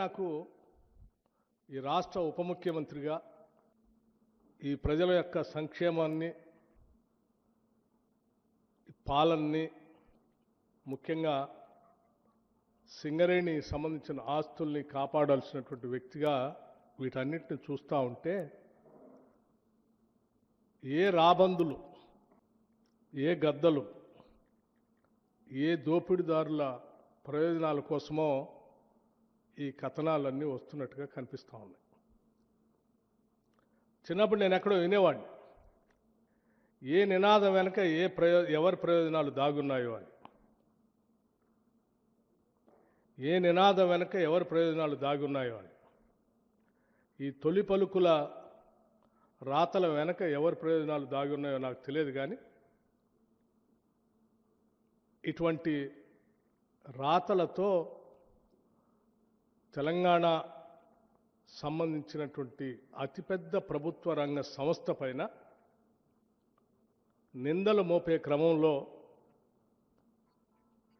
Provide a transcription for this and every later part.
నాకు ఈ రాష్ట్ర ఉప ముఖ్యమంత్రిగా ఈ ప్రజల యొక్క సంక్షేమాన్ని పాలనని ముఖ్యంగా సింగరేణి సంబంధించిన ఆస్తుల్ని కాపాడాల్సినటువంటి వ్యక్తిగా వీటన్నిటిని చూస్తూ ఉంటే ఏ రాబందులు, ఏ గద్దలు, ఏ దోపిడీదారుల ప్రయోజనాల కోసమో ఈ కథనాలన్నీ వస్తున్నట్టుగా కనిపిస్తూ ఉన్నాయి. చిన్నప్పుడు నేను ఎక్కడో వినేవాడిని, ఏ నినాదం వెనక ఎవరి ప్రయోజనాలు దాగున్నాయో అని. ఏ నినాదం వెనక ఎవరి ప్రయోజనాలు దాగున్నాయో అని. ఈ తొలి పలుకుల రాతల వెనక ఎవరి ప్రయోజనాలు దాగున్నాయో నాకు తెలియదు, కానీ ఇటువంటి రాతలతో తెలంగాణ సంబంధించినటువంటి అతిపెద్ద ప్రభుత్వ రంగ సంస్థ పైన నిందలు మోపే క్రమంలో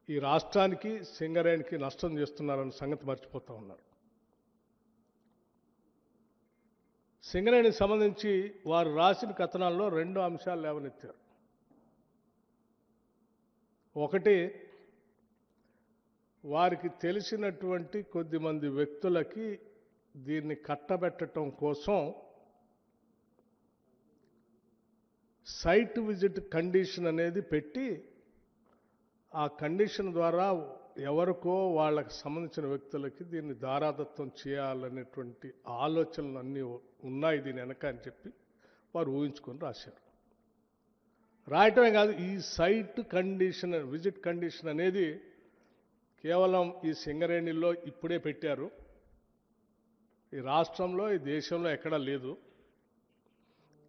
ఈ రాష్ట్రానికి, సింగరేణికి నష్టం చేస్తున్నారన్న సంగతి మర్చిపోతూ ఉన్నారు. సింగరేణికి సంబంధించి వారు రాసిన కథనాల్లో 2 అంశాలు లేవనెత్తారు. ఒకటి, వారికి తెలిసినటువంటి కొద్దిమంది వ్యక్తులకి దీన్ని కట్టబెట్టడం కోసం సైట్ విజిట్ కండిషన్ అనేది పెట్టి, ఆ కండిషన్ ద్వారా ఎవరికో వాళ్ళకి సంబంధించిన వ్యక్తులకి దీన్ని దారాదత్తం చేయాలనేటువంటి ఆలోచనలు అన్నీ ఉన్నాయి దీని వెనక అని చెప్పి వారు ఊహించుకొని రాశారు. రాయటమే కాదు, ఈ సైట్ కండిషన్, విజిట్ కండిషన్ అనేది కేవలం ఈ సింగరేణిలో ఇప్పుడే పెట్టారు. ఈ రాష్ట్రంలో, ఈ దేశంలో ఎక్కడా లేదు.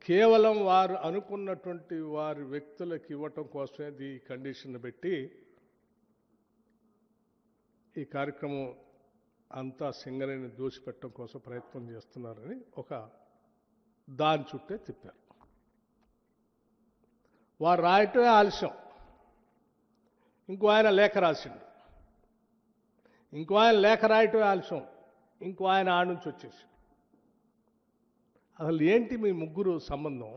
కేవలం వారు అనుకున్నటువంటి వారి వ్యక్తులకు ఇవ్వటం కోసమే ఈ కండిషన్ పెట్టి ఈ కార్యక్రమం అంతా సింగరేణిని దోషిపెట్టడం కోసం ప్రయత్నం చేస్తున్నారని ఒక దాని చుట్టే తిప్పారు. వారు రాయటమే ఆలస్యం. ఇంకో ఆయన లేఖ రాసిండు, ఇంకో ఆయన లేఖ రాయటమే ఆలస్యం, ఇంకో ఆయన ఆడ నుంచి వచ్చేసి. అసలు ఏంటి మీ ముగ్గురు సంబంధం?